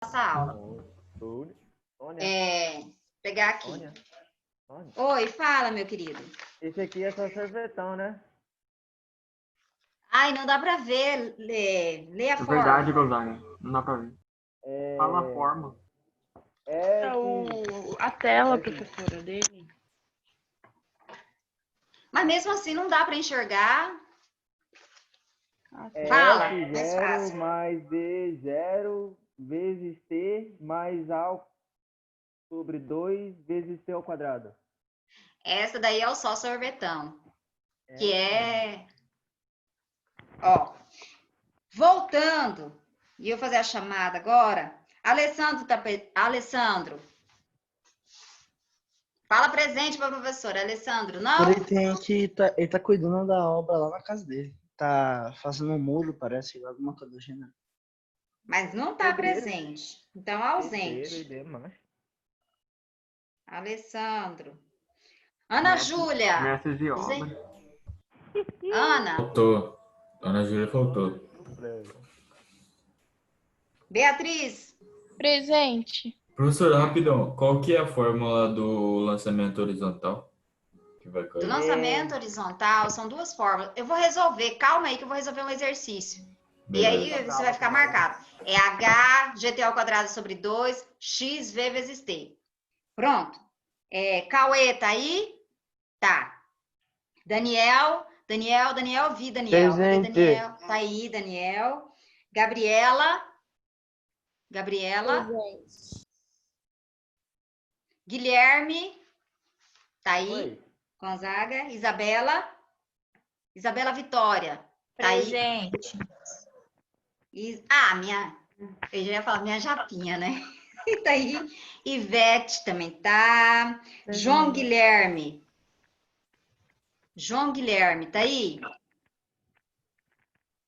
nossa aula. Sônia. Pegar aqui. Sônia. Oi, fala, meu querido. Esse aqui é só sorvetão, né? Ai, não dá pra ver. Lê a forma. Verdade, Gonzaga. Não dá pra ver. Fala a forma. A tela, professora, dele. Mas mesmo assim não dá pra enxergar. Fala. mais F0 fácil. mais D0 vezes T mais A sobre 2 vezes C ao quadrado. Essa daí é o só sorvetão. Que é... Ó, voltando, e eu vou fazer a chamada agora. Alessandro. Fala presente para a professora. Alessandro, não? Ele tá cuidando da obra lá na casa dele. Tá fazendo um muro, parece, alguma coisa do gênero. Mas não está presente. Então, ausente. Alessandro. Ana Júlia. Mestres de obra. Ana. Faltou. Ana Júlia faltou. Beatriz. Presente. Professor, rapidão, qual que é a fórmula do lançamento horizontal? Que vai Do cair? lançamento horizontal, são duas formas. Eu vou resolver, calma aí que eu vou resolver um exercício. E aí você vai ficar marcado. É H, GT ao quadrado sobre 2, XV vezes T. Pronto. Cauê, tá aí? Tá. Daniel, vi Daniel. Cadê Daniel? Tá aí, Daniel. Gabriela. Presente. Guilherme. Tá aí. Oi. Gonzaga. Isabela Vitória. Tá aí. Presente. Eu já ia falar minha japinha, né? Tá aí. Ivete também tá. João Guilherme, tá aí?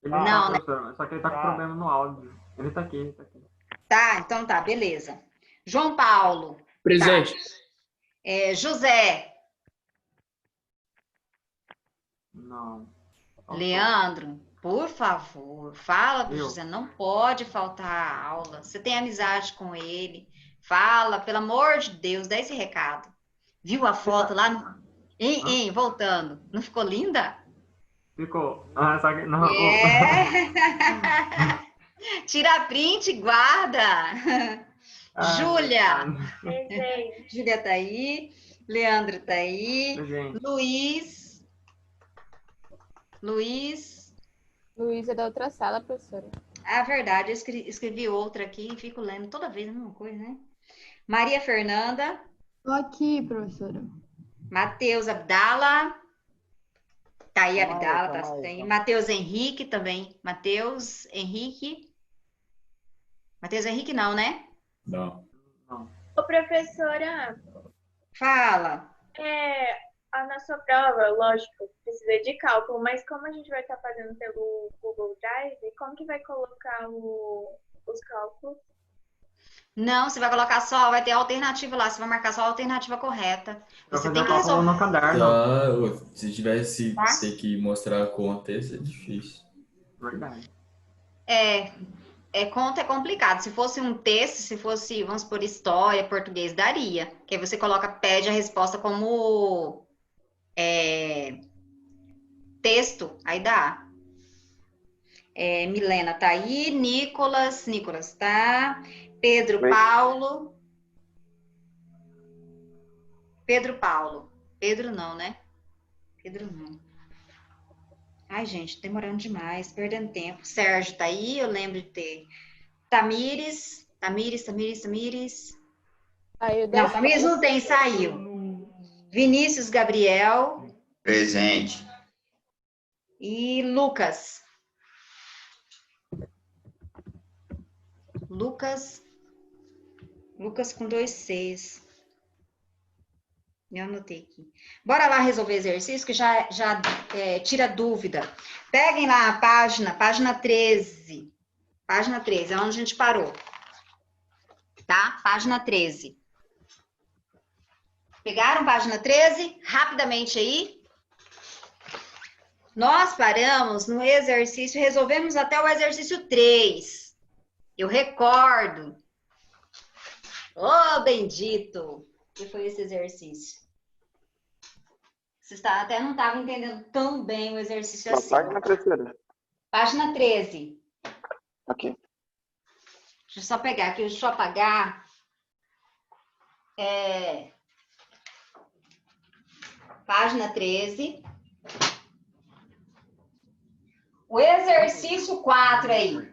Ele Não, tá, né? professor, só que ele tá com problema no áudio. Ele tá aqui. Tá, então tá, beleza. João Paulo. Presente. Tá. José. Não. Leandro, por favor, fala pro Eu. José, não pode faltar a aula. Você tem amizade com ele. Fala, pelo amor de Deus, dá esse recado. Viu a foto lá no... voltando. Não ficou linda? Ficou. Só que não. Tira print e guarda. Júlia. Presente. Júlia tá aí. Leandro tá aí. Presente. Luiz. Luiz é da outra sala, professora. Ah, verdade. Eu escrevi outra aqui e fico lendo toda vez a mesma coisa, né? Maria Fernanda. Tô aqui, professora. Matheus Abdala. Tá aí, Calma Abdala. aí, Tá calma aí. aí. Matheus Henrique também. Matheus Henrique não, né? Não. Ô, professora, Fala. a nossa prova, lógico, precisa de cálculo, mas como a gente vai estar fazendo pelo Google Drive, como que vai colocar os cálculos? Não, você vai colocar só, vai ter a alternativa lá, você vai marcar só a alternativa correta. Você tem que resolver. no caderno. Tá, se tivesse Tá? ter que mostrar a conta, isso é difícil. Verdade. Conta é complicado. Se fosse um texto, se fosse, vamos supor, história, português, daria. Que aí você pede a resposta como texto, aí dá. Milena tá aí, Nicolas tá. Pedro Paulo. Pedro não, né? Pedro não. Ai, gente, demorando demais, perdendo tempo. Sérgio tá aí, eu lembro de ter. Tamires. Não, Tamires não tem, saiu. Vinícius Gabriel. Presente. E Lucas com 2 Cs. Eu anotei aqui. Bora lá resolver exercício, que já tira dúvida. Peguem lá a página 13. Página 13, é onde a gente parou. Tá? Página 13. Pegaram página 13? Rapidamente aí. Nós paramos no exercício, resolvemos até o exercício 3. Eu recordo bendito! Que foi esse exercício? Você até não estava entendendo tão bem o exercício assim. Página, professora. Página 13. Ok. Deixa eu só pegar aqui, deixa eu apagar. Página 13. O exercício 4 aí.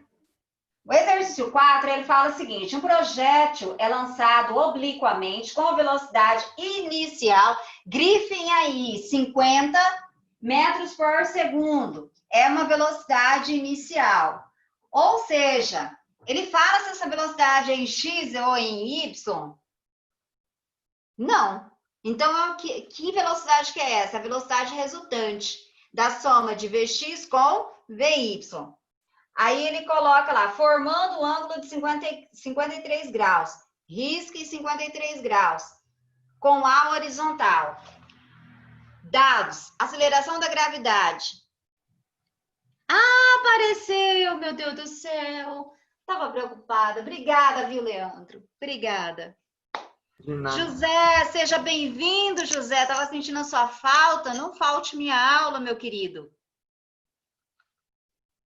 O exercício 4, ele fala o seguinte: um projétil é lançado obliquamente com velocidade inicial, grifem aí, 50 metros por segundo. É uma velocidade inicial. Ou seja, ele fala se essa velocidade é em x ou em y? Não. Então, que velocidade que é essa? A velocidade resultante da soma de Vx com Vy. Aí ele coloca lá, formando o ângulo de 53 graus. Risque 53 graus. Com A horizontal. Dados. Aceleração da gravidade. Ah, apareceu, meu Deus do céu. Estava preocupada. Obrigada, viu, Leandro? Obrigada. José, seja bem-vindo, José. Estava sentindo a sua falta. Não falte minha aula, meu querido.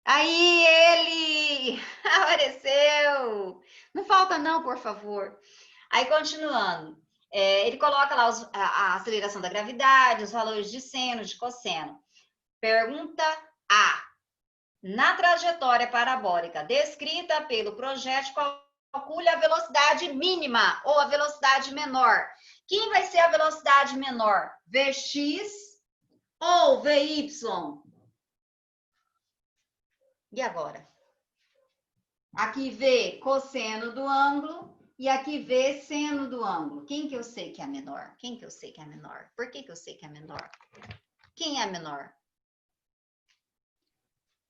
Aí ele apareceu. Não falta não, por favor. Aí, continuando. Ele coloca lá a aceleração da gravidade, os valores de seno, de cosseno. Pergunta A. Na trajetória parabólica descrita pelo projétil, calcule a velocidade mínima ou a velocidade menor. Quem vai ser a velocidade menor? Vx ou Vy? E agora? Aqui V, cosseno do ângulo, e aqui V, seno do ângulo. Quem que eu sei que é a menor? Quem que eu sei que é a menor? Por que que eu sei que é a menor? Quem é a menor?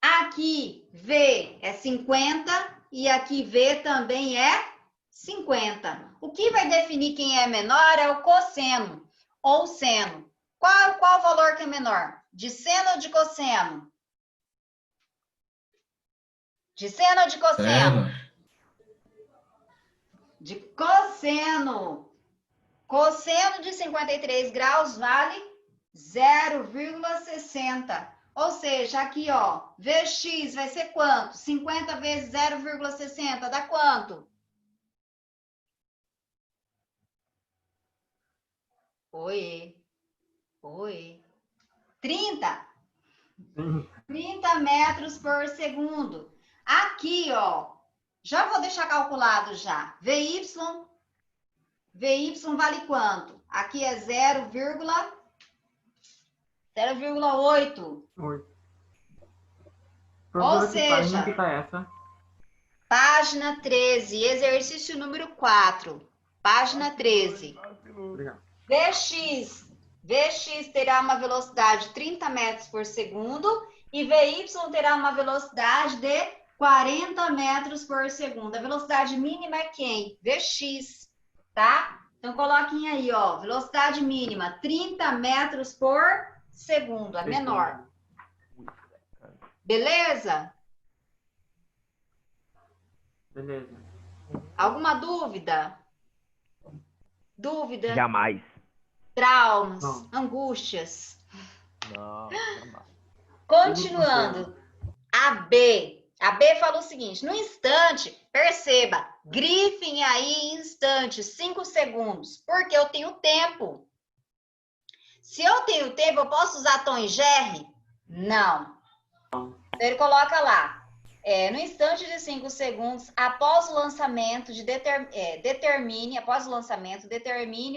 Aqui V é 50 e aqui V também é 50. O que vai definir quem é menor é o cosseno ou seno. Qual o valor que é menor? De seno ou de cosseno? De seno ou de cosseno? Seno. De cosseno. Cosseno de 53 graus vale 0,60. Ou seja, aqui, ó, Vx vai ser quanto? 50 vezes 0,60 dá quanto? Oi. 30. 30 metros por segundo. Aqui, ó, já vou deixar calculado já. Vy vale quanto? Aqui é 0,8. Ou seja, que tá essa? página 13, exercício número 4. Página 13. Obrigado. Vx terá uma velocidade de 30 metros por segundo e Vy terá uma velocidade de 40 metros por segundo. A velocidade mínima é quem? Vx, tá? Então, coloquem aí, ó, velocidade mínima, 30 metros por segundo, a menor. Beleza? Beleza. Alguma dúvida? Dúvida? Jamais. Traumas? Não. Angústias? Não, jamais. Continuando. A B fala o seguinte: no instante, perceba, grifem aí instante, 5 segundos, porque eu tenho tempo. Se eu tenho tempo, eu posso usar tom e gerre? Não. Então, ele coloca lá, no instante de 5 segundos, após o lançamento, determine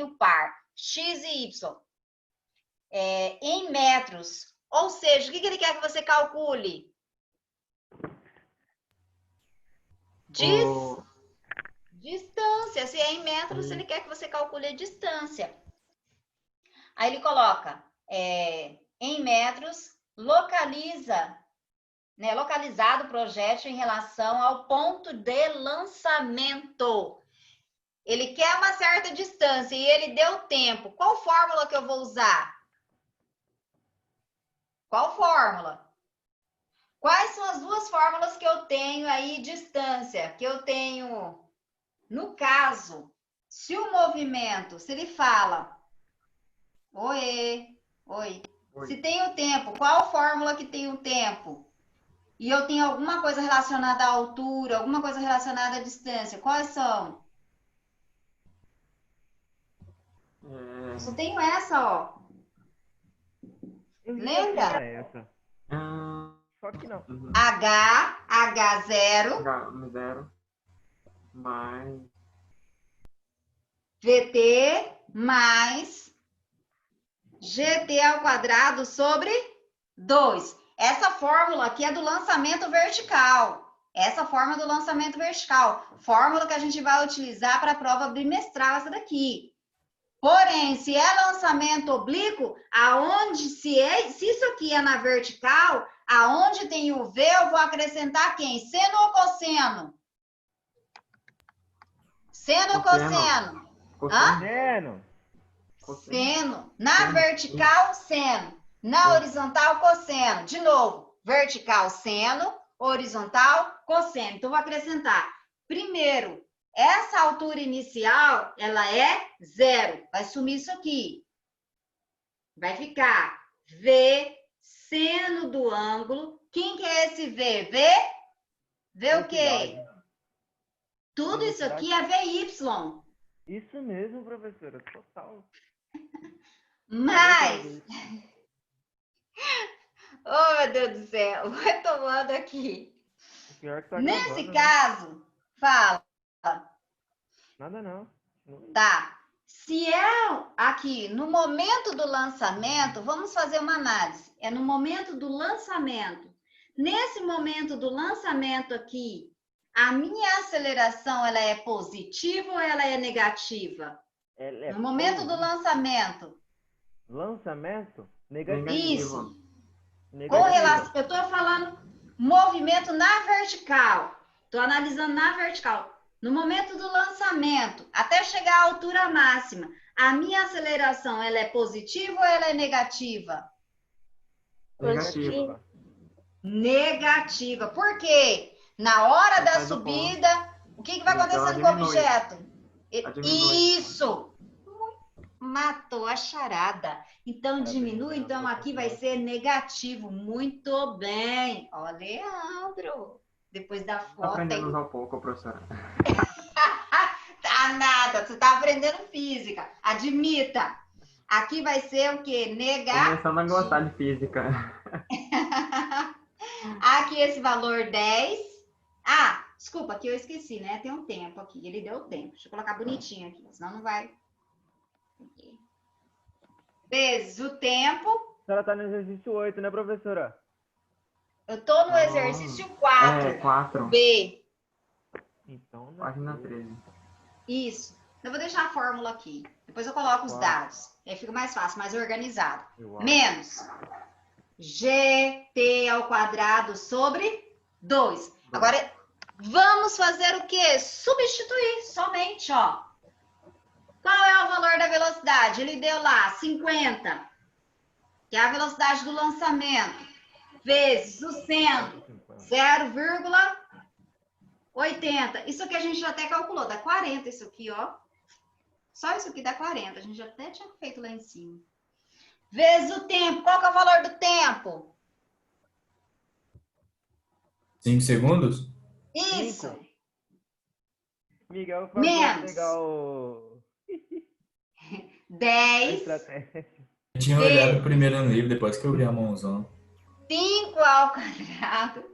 o par x e y em metros. Ou seja, o que ele quer que você calcule? Distância. Se é em metros, ele quer que você calcule a distância. Aí ele coloca em metros, localizado o projétil em relação ao ponto de lançamento. Ele quer uma certa distância e ele deu tempo. Qual fórmula que eu vou usar? Qual fórmula? Quais são as duas fórmulas que eu tenho aí, distância? Que eu tenho, no caso, Se o movimento, se ele fala, oi. Se tem o tempo, qual fórmula que tem o tempo? E eu tenho alguma coisa relacionada à altura, alguma coisa relacionada à distância, quais são? Eu só tenho essa, ó. Eu li Lembra? que era essa. Só que não. H0, H0 mais VT mais GT ao quadrado sobre 2. Essa fórmula aqui é do lançamento vertical. Essa fórmula do lançamento vertical. Fórmula que a gente vai utilizar para a prova bimestral, essa daqui. Porém, se é lançamento oblíquo, se isso aqui é na vertical, aonde tem o V, eu vou acrescentar quem? Seno ou cosseno? Seno ou cosseno? Cosseno. Seno. Na vertical, seno. Na horizontal, cosseno. De novo, vertical, seno, horizontal, cosseno. Então, vou acrescentar. Primeiro, essa altura inicial, ela é 0. Vai sumir isso aqui. Vai ficar V, seno do ângulo. Quem que é esse V? V o quê? Tudo isso aqui é VY. Isso mesmo, professora. Total. Mas... Oh, meu Deus do céu. Vai tomando aqui. Pior que tá Nesse gravando, caso, fala. Nada não. Tá. Se é aqui, no momento do lançamento, vamos fazer uma análise. É no momento do lançamento. Nesse momento do lançamento aqui, a minha aceleração, ela é positiva ou ela é negativa? No momento do lançamento. Lançamento? Negativo. Isso. Negativo. Com relação, eu estou falando movimento na vertical. Estou analisando na vertical. No momento do lançamento, até chegar à altura máxima, a minha aceleração, ela é positiva ou ela é negativa? negativa. Negativa. Por quê? Na hora da subida, o que vai acontecendo com o objeto? Isso! Matou a charada. Então, diminui. Então, aqui vai ser negativo. Muito bem. Ó, Leandro. Depois da Tô foto. aprendendo a usar um pouco, professora. Tá nada. Você tá aprendendo física. Admita. Aqui vai ser o quê? Começando a gostar de física. Aqui esse valor 10. Ah, desculpa, aqui eu esqueci, né? Tem um tempo aqui. Ele deu o tempo. Deixa eu colocar bonitinho aqui, senão não vai. Aqui. Vezes o tempo. A senhora tá no exercício 8, né, professora? Eu tô no exercício 4. É, 4. B. Então, Página 13. Isso. Eu vou deixar a fórmula aqui. Depois eu coloco os dados. Aí fica mais fácil, mais organizado. Menos GT ao quadrado sobre 2. Agora, vamos fazer o quê? Substituir somente, ó. Qual é o valor da velocidade? Ele deu lá 50, que é a velocidade do lançamento, vezes o seno, 0,80. Isso aqui a gente já até calculou, dá 40 isso aqui, ó. Só isso aqui dá 40, a gente já até tinha feito lá em cima. Vezes o tempo, qual que é o valor do tempo? 5 segundos? Isso. Miguel, Menos. pegar o... 10. Eu tinha olhado primeiro no livro, depois que eu abri a mãozão. 5 ao quadrado.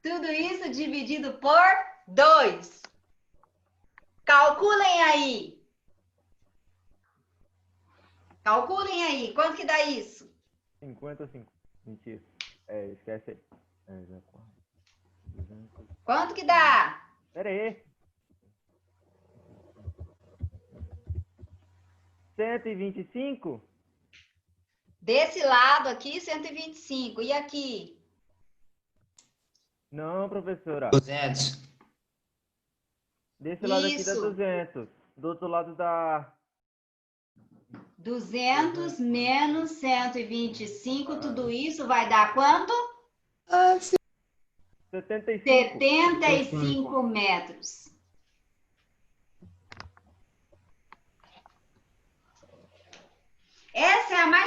Tudo isso dividido por 2. Calculem aí. Calculem aí. Quanto que dá isso? 50 ou 5? Mentira. Esquece aí. Já 200. Quanto que dá? Pera aí. 125? Desse lado aqui, 125. E aqui? Não, professora. 200. Desse lado aqui dá Isso. 200. Do outro lado dá... 200 menos 125. Tudo isso vai dar quanto? 75. 75 metros.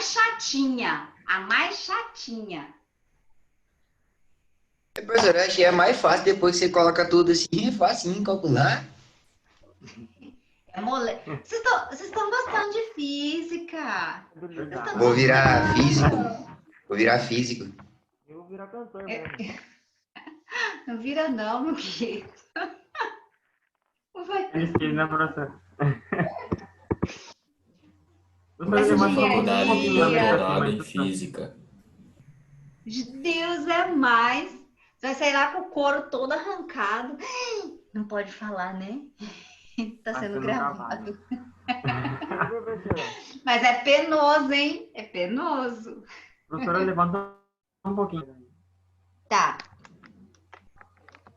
mais chatinha. A mais chatinha. Professor, eu achei a mais fácil, depois que você coloca tudo assim, é facinho calcular. É mole... Vocês estão gostando de física. Verdade. Vou virar físico. Vou virar físico. Eu vou virar cantor mesmo. Não vira não, meu querido. Não vai. Eles quis, né, professor? Mas Professor, engenharia- Faculdade de pouquinho da doutorado em meta, física. Deus é mais. Você vai sair lá com o couro todo arrancado. Não pode falar, né? Tá Vai sendo ser no gravado. Professora, Mas é penoso, hein? É penoso. Professora, levanta um pouquinho. Tá.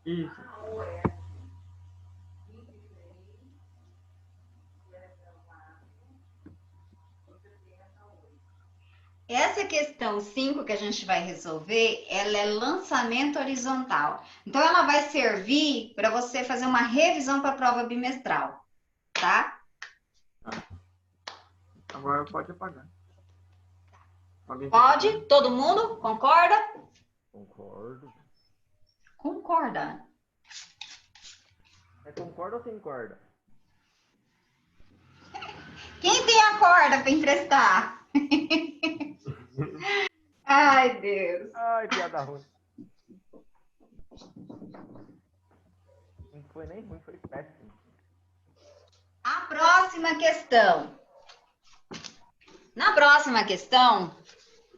Isso. Essa questão 5 que a gente vai resolver, ela é lançamento horizontal. Então, ela vai servir para você fazer uma revisão para a prova bimestral, tá? Agora pode apagar. Alguém Pode? Todo mundo? Concorda? concordo. Concorda. É concorda ou sem corda? Quem tem a corda para emprestar? Ai, Deus. Ai, piada ruim. Não foi nem ruim, foi péssimo. A próxima questão. Na próxima questão,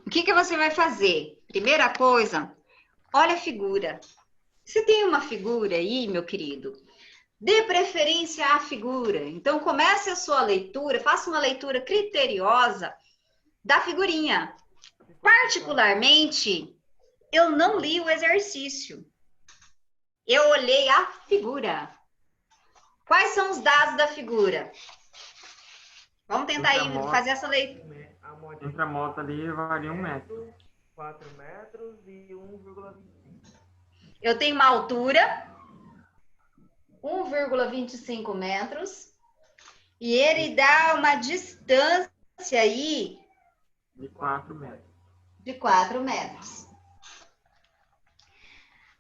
o que você vai fazer? Primeira coisa, olha a figura. Você tem uma figura aí, meu querido? Dê preferência à figura. Então, comece a sua leitura, faça uma leitura criteriosa da figurinha. Particularmente, eu não li o exercício. Eu olhei a figura. Quais são os dados da figura? Vamos tentar aí fazer essa leitura. Entre a moto ali varia 1 metro. 4 metros e 1,25. Eu tenho uma altura, 1,25 metros, e ele dá uma distância aí De 4 metros. de 4 metros.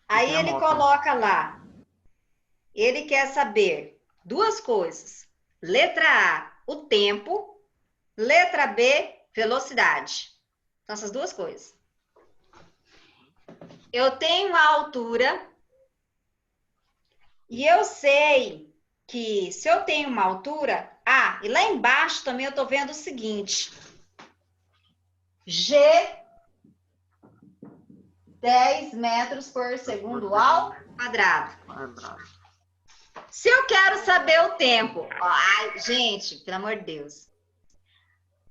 Aí tem a ele moto. coloca lá, ele quer saber duas coisas. Letra A, o tempo. Letra B, velocidade. Então, essas duas coisas. Eu tenho a altura e eu sei que se eu tenho uma altura, e lá embaixo também eu estou vendo o seguinte, G 10 metros por segundo ao quadrado. Quadrado. Se eu quero saber o tempo, ai, gente, pelo amor de Deus.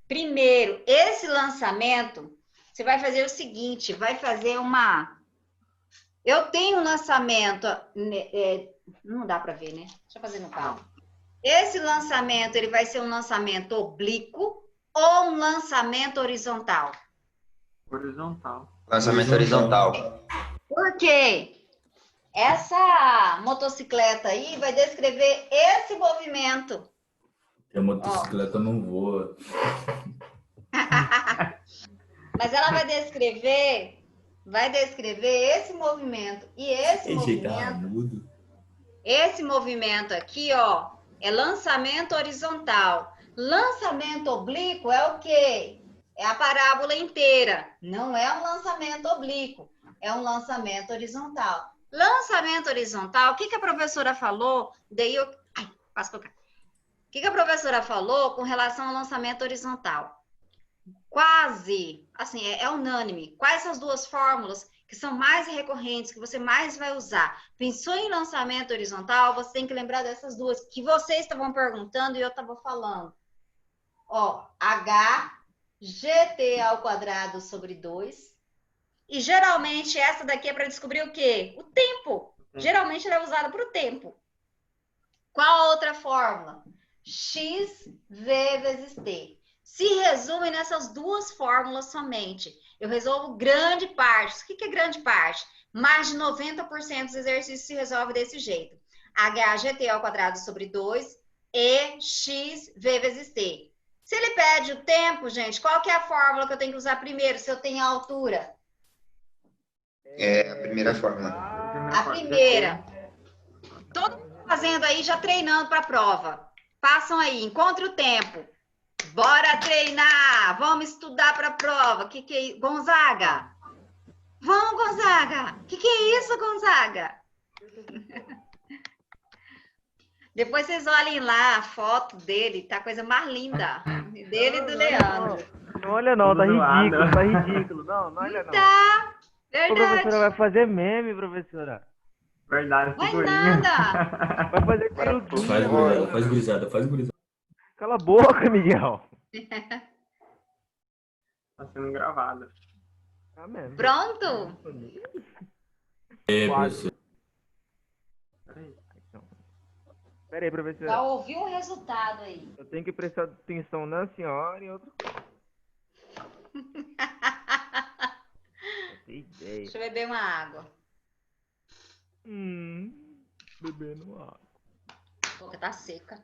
Primeiro, esse lançamento, você vai fazer o seguinte, vai fazer uma... Eu tenho um lançamento, não dá para ver, né? Deixa eu fazer no calma. Esse lançamento, ele vai ser um lançamento oblíquo ou um lançamento horizontal? Horizontal. Lançamento horizontal. Por quê? Essa motocicleta aí vai descrever esse movimento. Porque a motocicleta não voa. Mas ela vai descrever esse movimento. E esse movimento aqui, ó, é lançamento horizontal. Lançamento oblíquo é o quê? É a parábola inteira. Não é um lançamento oblíquo, é um lançamento horizontal. Lançamento horizontal, o que a professora falou? Posso colocar. O que a professora falou com relação ao lançamento horizontal? Quase, assim, é unânime. Quais são as duas fórmulas que são mais recorrentes, que você mais vai usar? Pensou em lançamento horizontal, você tem que lembrar dessas duas que vocês estavam perguntando e eu estava falando. Ó, H, GT ao quadrado sobre 2. E geralmente essa daqui é para descobrir o quê? O tempo. Geralmente ela é usada para o tempo. Qual a outra fórmula? X, V vezes T. Se resume nessas duas fórmulas somente. Eu resolvo grande parte. O que é grande parte? Mais de 90% dos exercícios se resolve desse jeito. HGT ao quadrado sobre 2 e X, V vezes T. Se ele pede o tempo, gente, qual que é a fórmula que eu tenho que usar primeiro, se eu tenho a altura? É a primeira fórmula. A primeira. Todo mundo fazendo aí, já treinando para a prova. Passam aí, encontre o tempo. Bora treinar, vamos estudar para a prova. Que é isso? Gonzaga? Vamos, Gonzaga. Que é isso, Gonzaga? Depois vocês olhem lá a foto dele, tá a coisa mais linda. Dele e do Leandro. Não olha não, tá ridículo, tá ridículo. Não olha não. Tá, A verdade. professora vai fazer meme, professora. Verdade, Vai figurinha. nada. Vai fazer peruquinha. Faz gurizada. Cala a boca, Miguel. Tá sendo gravado. Tá mesmo. Pronto? Quase. Professor. Pera aí, professora. Já ouviu o resultado aí. Eu tenho que prestar atenção na senhora e outra coisa. Ideia. Deixa eu beber uma água. Bebendo água. A boca tá seca.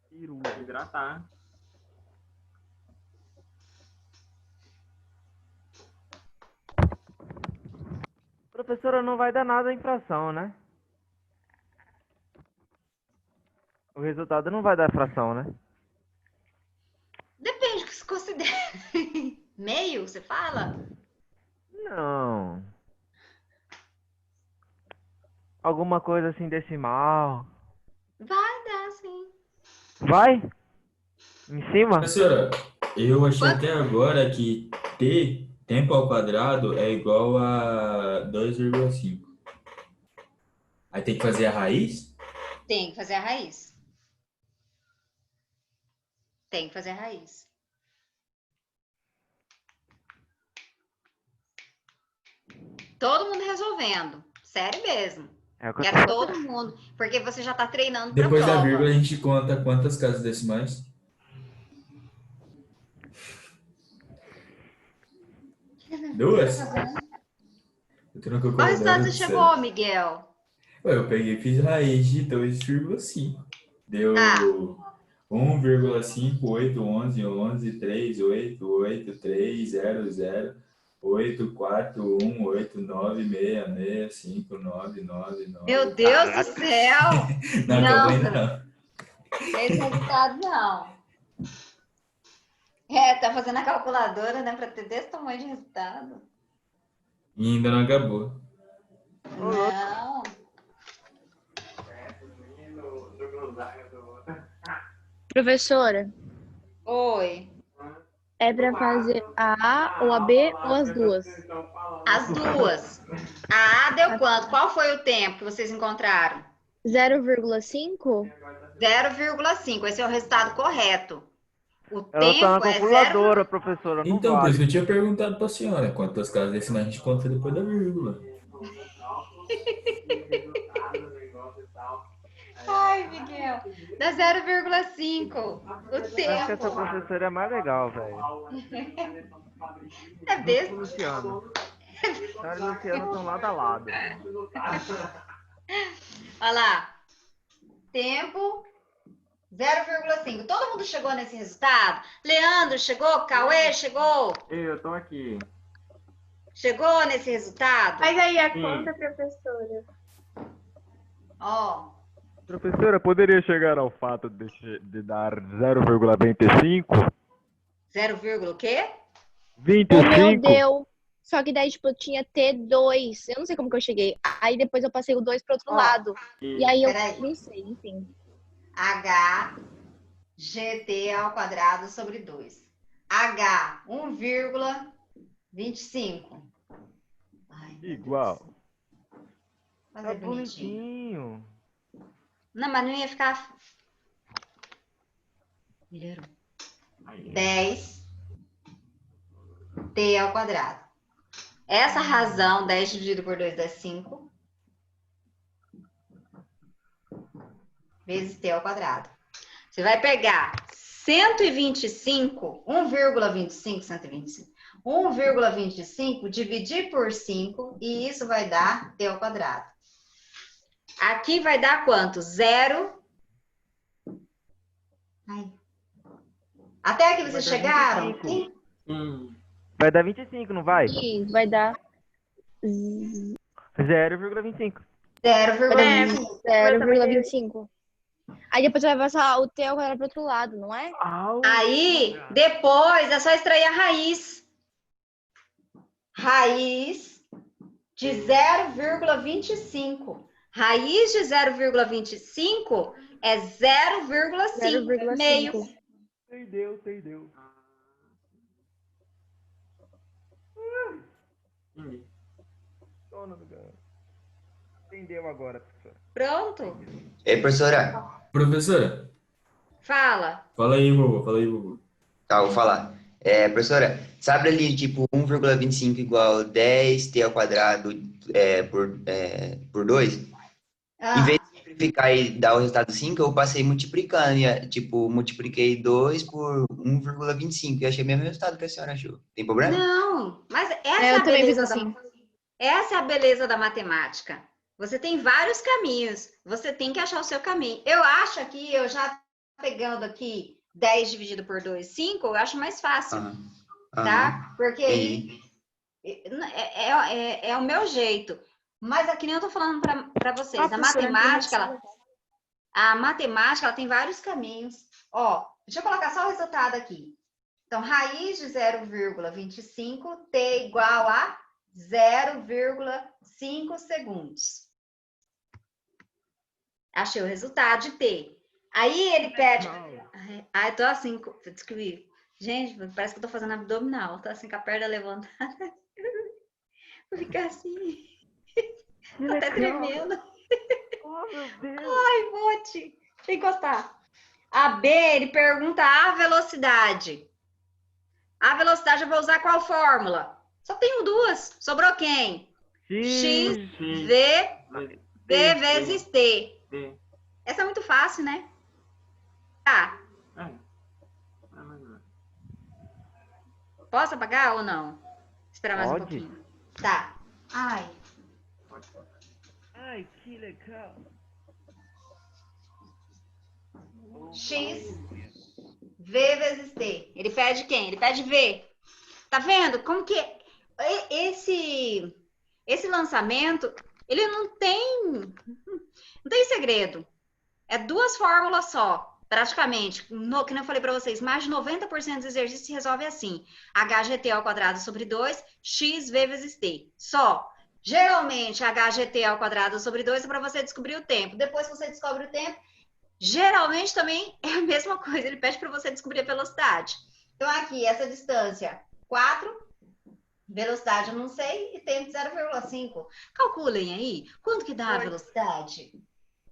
Peru. Hidratar. Professora, não vai dar nada a infração, né? O resultado não vai dar fração, né? Depende do que se considera. Meio, você fala? Não. Alguma coisa assim decimal. Vai dar, sim. Vai? Em cima? Professora, eu achei até agora que tempo ao quadrado é igual a 2,5. Aí tem que fazer a raiz? Tem que fazer a raiz. Tem que fazer a raiz. Todo mundo resolvendo. Sério mesmo. É o que eu Quero tô todo mundo. Porque você já tá treinando pra Depois da prova. vírgula a gente conta quantas casas decimais. Duas? Eu tô no Qual calculadora resultado você do chegou, céu. Miguel? Ué, eu peguei e fiz raiz de 2,5. Deu Tá. 1,5, 8, 11, 11, 3, 8, 8, 3, 0, 0, 8, 4, 1, 8, 9, 6, 6, 5, 9, 9, 9. Meu Deus do céu! Não, Não, calma aí, não. esse resultado não. É, tá fazendo a calculadora, né? Pra ter desse tamanho de resultado. E ainda não acabou. Não. Professora, Oi. é pra fazer a A ou a B ou as duas? As duas. A A deu quanto? Qual foi o tempo que vocês encontraram? 0,5? 0,5. Esse é o resultado correto. O Ela tá na tempo é calculadora, professora, não Então, por vale. isso que eu tinha perguntado pra senhora quantas casas decimais a gente conta depois da vírgula. Ai, Miguel. Dá 0,5. O Acho que essa tempo. professora é mais legal, velho. É O besta. Luciano. Senhora e o Luciano estão lado a lado. Olha lá. Tempo 0,5. Todo mundo chegou nesse resultado? Leandro chegou? Cauê chegou? Eu tô aqui. Chegou nesse resultado? Mas aí a conta, professora. Ó. Professora, poderia chegar ao fato de dar 0,25? 0, o quê? O meu 25? deu. Só que daí, tipo, tinha T2. Eu não sei como que eu cheguei. Aí depois eu passei o 2 pro outro Ó, lado. E aí eu peraí. nem sei, enfim. H GT ao quadrado sobre 2. H 1,25. Ai, meu Igual. Deus. Fazer Tá bonitinho. bonitinho. Não, mas não ia ficar. Melhorou. 10 T ao quadrado. Essa razão, 10 dividido por 2 dá 5. Vezes T ao quadrado. Você vai pegar 125, 1,25, 125. 1,25 dividir por 5 e isso vai dar T ao quadrado. Aqui vai dar quanto? 0. Ai. Até aqui vocês Vai dar chegaram? 25. Sim. Vai dar 25, não vai? E vai dar 0,25. 0,25. 0,25. Aí depois vai passar o T ao quadrado pro outro lado, não é? Aí, depois, é só extrair a raiz. Raiz de 0,25. Raiz de 0,25 é 0,5. Meio. 0,5. Entendeu. Entendeu agora, professora. Pronto? Professora, Professora, Fala. fala aí, vovô. tá, vou falar. Professora, sabe ali, tipo, 1,25 igual 10t ao quadrado por 2? Em vez de simplificar e dar o resultado 5, eu passei multiplicando. Tipo, multipliquei 2 por 1,25 e achei o mesmo resultado que a senhora achou. Tem problema? Não, mas essa é Eu a também fiz beleza assim. Essa é a beleza da matemática. Você tem vários caminhos. Você tem que achar o seu caminho. Eu acho aqui, eu já pegando aqui 10 dividido por 2, 5, eu acho mais fácil, tá? Porque aí é o meu jeito. Mas aqui nem eu tô falando para vocês. A matemática, ela tem vários caminhos. Ó, deixa eu colocar só o resultado aqui. Então, raiz de 0,25, t igual a 0,5 segundos. Achei o resultado de t. Aí ele pede... Ai, tô assim... Gente, parece que eu tô fazendo abdominal. Tô assim com a perna levantada. Vou ficar assim. Tô até tremendo. Oh, meu Deus. Ai, Mote. Deixa eu encostar. A B, ele pergunta a velocidade. A velocidade eu vou usar qual fórmula? Só tenho duas. Sobrou quem? X, V, V vezes T. Essa é muito fácil, né? Tá. Posso apagar ou não? Esperar mais um pouquinho. Tá. Ai, que legal. X, V vezes T. Ele pede quem? Ele pede V. Tá vendo? Como que esse lançamento, ele não tem segredo. É duas fórmulas só, praticamente. Que nem eu falei para vocês, mais de 90% dos exercícios se resolve assim. HGT ao quadrado sobre 2, XV vezes T. Só. Geralmente, HGT ao quadrado sobre 2 é para você descobrir o tempo. Depois que você descobre o tempo, geralmente também é a mesma coisa. Ele pede para você descobrir a velocidade. Então, aqui, essa distância, 4. Velocidade eu não sei e tempo 0,5. Calculem aí. Quanto que dá a velocidade?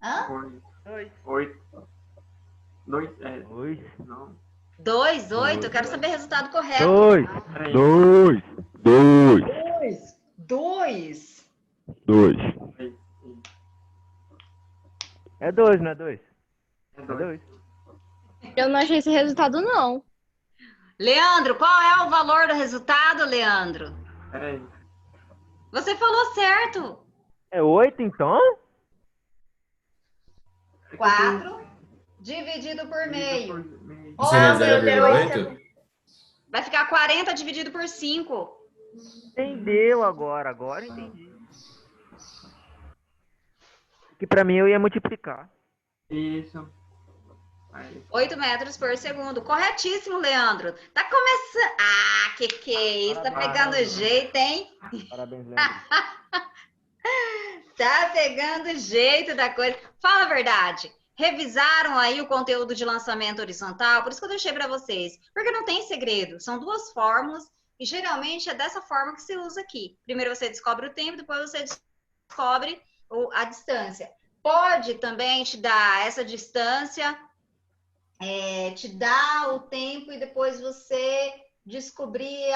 Hã? 8. 2, 2, 8. Eu quero saber o resultado correto. 2. É 2, não é 2? É 2. Eu não achei esse resultado, não. Leandro, qual é o valor do resultado, Leandro? Peraí. Você falou certo. É 8, então? 4 dividido por meio. Isso não é 0,8? Vai ficar 40 dividido por 5. Entendeu agora entendi. Que pra mim eu ia multiplicar. Isso. Aí. 8 metros por segundo. Corretíssimo, Leandro. Tá começando... Ah, que é isso? Tá pegando jeito, hein? Parabéns, Leandro. Tá pegando jeito da coisa. Fala a verdade. Revisaram aí o conteúdo de lançamento horizontal? Por isso que eu deixei para vocês. Porque não tem segredo. São duas fórmulas e geralmente é dessa forma que se usa aqui. Primeiro você descobre o tempo, depois você descobre a distância. Pode também te dar essa distância, te dá o tempo e depois você descobrir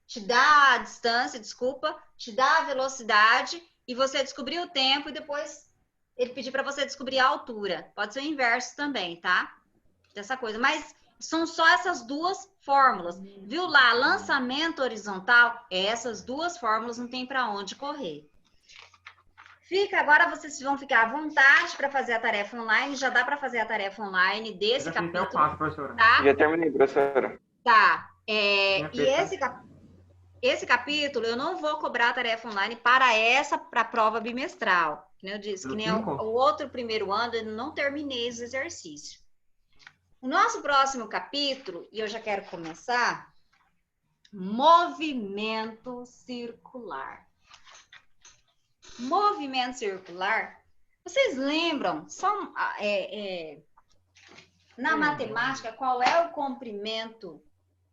te dá a distância, desculpa, te dá a velocidade e você descobrir o tempo e depois ele pedir para você descobrir a altura. Pode ser o inverso também, tá? Dessa coisa. Mas são só essas duas fórmulas. Viu lá? Lançamento horizontal, essas duas fórmulas não tem para onde correr. Agora vocês vão ficar à vontade para fazer a tarefa online. Já dá para fazer a tarefa online desse Já fiz até capítulo, o 4, professora. tá? Já terminei, professora. Tá. Tinha E feito. esse capítulo eu não vou cobrar a tarefa online para a prova bimestral. Que nem eu disse, que No nem 5? o outro primeiro ano, eu não terminei os exercícios. O nosso próximo capítulo, e eu já quero começar, movimento circular. Movimento circular, vocês lembram, na matemática, qual é o comprimento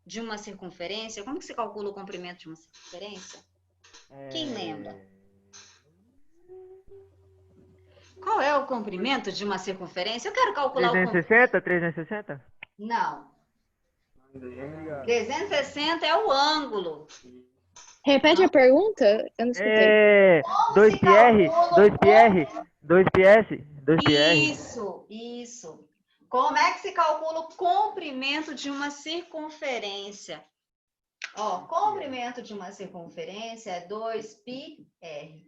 de uma circunferência? Como que se calcula o comprimento de uma circunferência? Quem lembra? Qual é o comprimento de uma circunferência? Eu quero calcular 360? 360? Não. 360 é o ângulo. Repete a pergunta? Eu não escutei. 2πr, 2πr, 2πs, 2πr. Isso. Como é que se calcula o comprimento de uma circunferência? Ó, comprimento de uma circunferência é 2πr.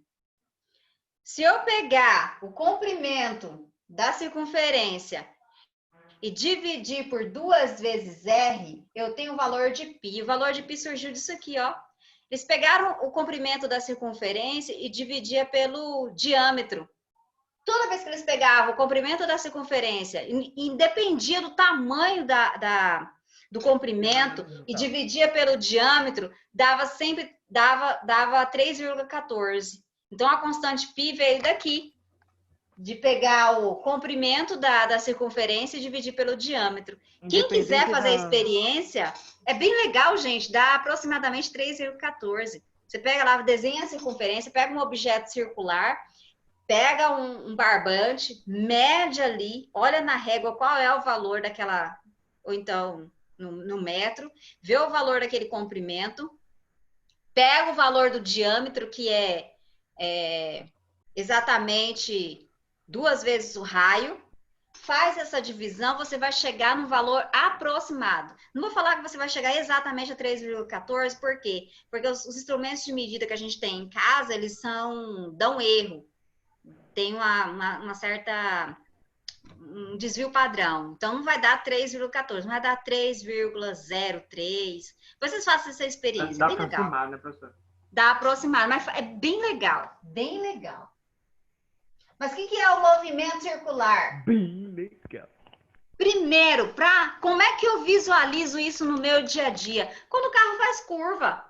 Se eu pegar o comprimento da circunferência e dividir por 2 vezes r, eu tenho o valor de π. O valor de π surgiu disso aqui, ó. Eles pegaram o comprimento da circunferência e dividia pelo diâmetro. Toda vez que eles pegavam o comprimento da circunferência, independia do tamanho do comprimento e dividia pelo diâmetro, dava 3,14. Então, a constante π veio daqui, de pegar o comprimento da circunferência e dividir pelo diâmetro. Quem quiser fazer a experiência, é bem legal, gente, dá aproximadamente 3,14. Você pega lá, desenha a circunferência, pega um objeto circular, pega um barbante, mede ali, olha na régua qual é o valor daquela, ou então no metro, vê o valor daquele comprimento, pega o valor do diâmetro, que é exatamente 2 vezes o raio, faz essa divisão, você vai chegar no valor aproximado. Não vou falar que você vai chegar exatamente a 3,14, por quê? Porque os instrumentos de medida que a gente tem em casa, eles dão erro. Tem uma certa um desvio padrão. Então, não vai dar 3,14, vai dar 3,03. Vocês façam essa experiência, Dá bem legal. aproximado, né, professor? Dá aproximado, mas é bem legal, bem legal. Mas o que é o movimento circular? Bem legal. Primeiro, como é que eu visualizo isso no meu dia a dia? Quando o carro faz curva.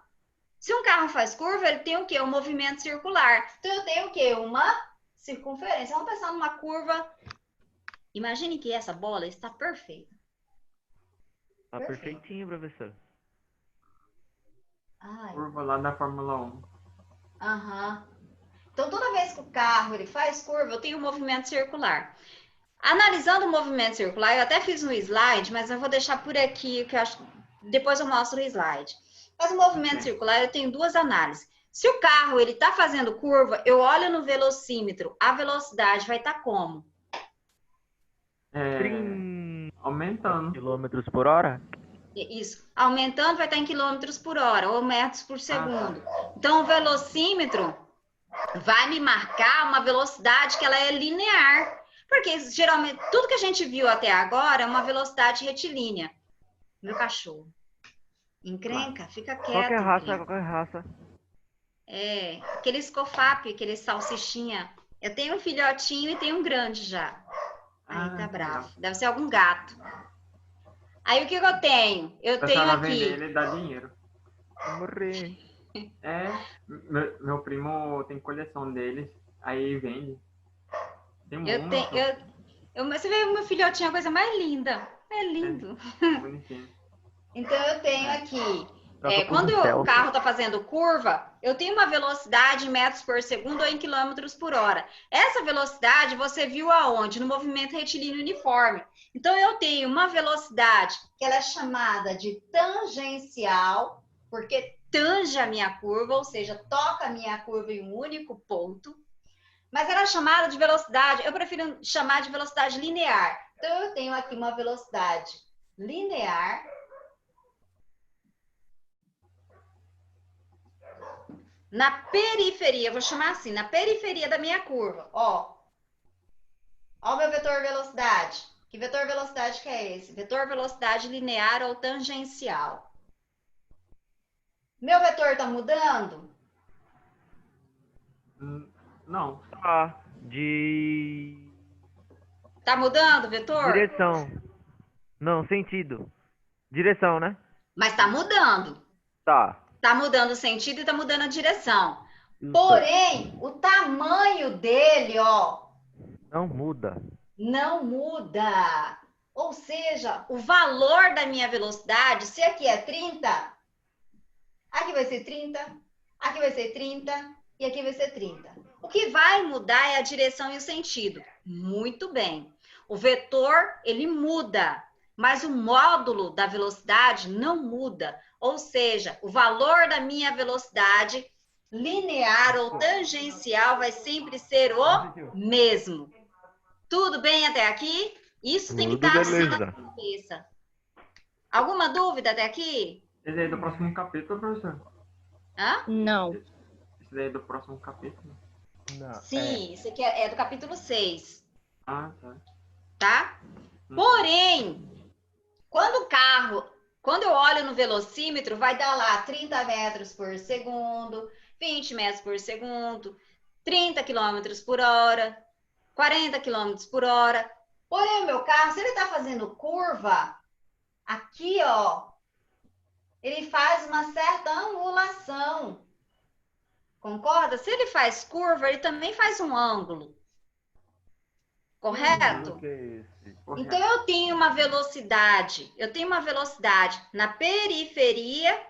Se um carro faz curva, ele tem o quê? Um movimento circular. Então, eu tenho o quê? Uma circunferência. Vamos pensar numa curva. Imagine que essa bola está perfeita. Tá perfeitinho, professor. Ai. Curva lá da Fórmula 1. Aham. Então, toda vez que o carro ele faz curva, eu tenho um movimento circular. Analisando o movimento circular, eu até fiz um slide, mas eu vou deixar por aqui, que eu acho. Depois eu mostro o slide. Mas o movimento circular, eu tenho 2 análises. Se o carro ele está fazendo curva, eu olho no velocímetro, a velocidade vai estar como? Aumentando. Quilômetros por hora? Isso. Aumentando vai estar em quilômetros por hora ou metros por segundo. Então, o velocímetro vai me marcar uma velocidade que ela é linear. Porque, geralmente, tudo que a gente viu até agora é uma velocidade retilínea. Meu cachorro. Encrenca? Fica quieto. Qualquer raça, encrenca. qualquer raça. Aquele escofap, aquele salsichinha. Eu tenho um filhotinho e tenho um grande já. Aí tá bravo. Deve ser algum gato. Aí o que eu tenho? Eu tenho aqui. Vender ele dá dinheiro. Vou morrer. Meu primo tem coleção deles, aí vende. Tem você vê, o meu filhotinho é a coisa mais linda. É lindo. Bonitinho. Então eu tenho aqui. Quando o carro está fazendo curva, eu tenho uma velocidade em metros por segundo ou em quilômetros por hora. Essa velocidade você viu aonde? No movimento retilíneo uniforme. Então, eu tenho uma velocidade que ela é chamada de tangencial, porque tange a minha curva, ou seja, toca a minha curva em um único ponto. Mas ela é chamada de velocidade, eu prefiro chamar de velocidade linear. Então, eu tenho aqui uma velocidade linear. na periferia, vou chamar assim, na periferia da minha curva, ó. Ó o meu vetor velocidade. Que vetor velocidade que é esse? Vetor velocidade linear ou tangencial. Meu vetor tá mudando? Não. Tá. De Tá mudando o vetor? direção. Não, sentido. Direção, né? Mas tá mudando. Tá. Tá mudando o sentido e tá mudando a direção. Isso. Porém, o tamanho dele, ó, Não muda. não muda. Ou seja, o valor da minha velocidade, se aqui é 30, aqui vai ser 30, aqui vai ser 30 e aqui vai ser 30. O que vai mudar é a direção e o sentido. Muito bem. O vetor, ele muda, mas o módulo da velocidade não muda. Ou seja, o valor da minha velocidade linear ou tangencial vai sempre ser o mesmo. Tudo bem até aqui? Isso tem que Tudo estar assim na beleza. cabeça. Alguma dúvida até aqui? Esse aí é do próximo capítulo, professor? Hã? Não. Esse daí é do próximo capítulo? Não, Sim, isso aqui é do capítulo 6, Ah, tá. tá? Porém, quando eu olho no velocímetro, vai dar lá 30 metros por segundo, 20 metros por segundo, 30 quilômetros por hora, 40 quilômetros por hora. Porém, o meu carro, se ele está fazendo curva, aqui, ó, ele faz uma certa angulação. Concorda? Se ele faz curva, ele também faz um ângulo. Correto? que é esse? Então, eu tenho uma velocidade na periferia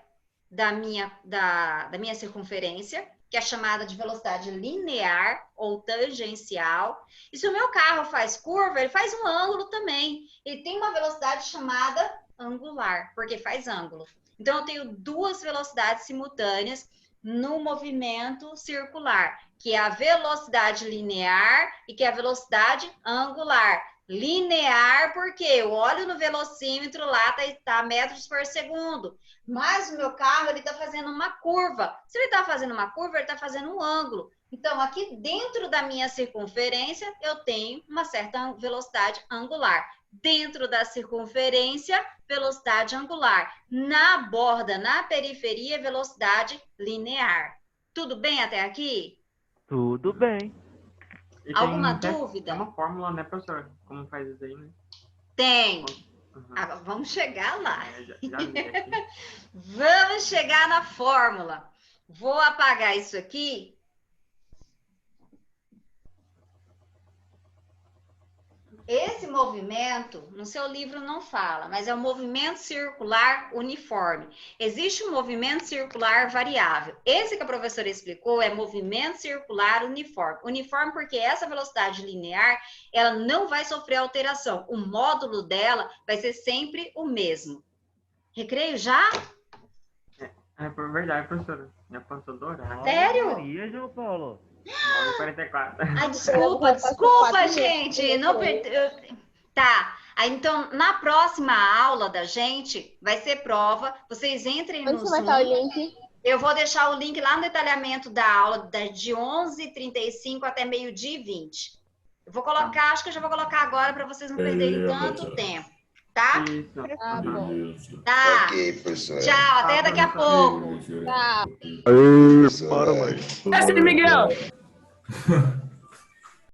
da minha circunferência, que é chamada de velocidade linear ou tangencial. E se o meu carro faz curva, ele faz um ângulo também. Ele tem uma velocidade chamada angular, porque faz ângulo. Então, eu tenho duas velocidades simultâneas no movimento circular, que é a velocidade linear e que é a velocidade angular. Linear, porque eu olho no velocímetro, lá tá metros por segundo. Mas o meu carro, ele tá fazendo uma curva. Se ele tá fazendo uma curva, ele tá fazendo um ângulo. Então, aqui dentro da minha circunferência, eu tenho uma certa velocidade angular. Dentro da circunferência, velocidade angular. Na borda, na periferia, velocidade linear. Tudo bem até aqui? Tudo bem. E Alguma tem dúvida? uma fórmula, né, professor? Como faz isso aí, né? Tem. Uhum. Ah, vamos chegar lá. Já vi aqui. Vamos chegar na fórmula. Vou apagar isso aqui. Esse movimento, no seu livro não fala, mas é o movimento circular uniforme. Existe um movimento circular variável. Esse que a professora explicou é movimento circular uniforme. Uniforme porque essa velocidade linear, ela não vai sofrer alteração. O módulo dela vai ser sempre o mesmo. Recreio já? É verdade, professora. Minha pança dourada. Sério? Maria, João Paulo. 9h44. Ai, desculpa, gente. Não Tá. Aí, então, na próxima aula da gente, vai ser prova. Vocês entrem Onde no você vai estar o Zoom. link? Eu vou deixar o link lá no detalhamento da aula, de 11h35 até meio-dia e 20. Eu vou colocar, acho que eu já vou colocar agora para vocês não perderem tanto tempo. Tá? Isso. Ah, bom. Beleza. Tá. Ok, professora. Tchau, até daqui a pouco. Beleza. Tá. Bora, mãe. Beleza.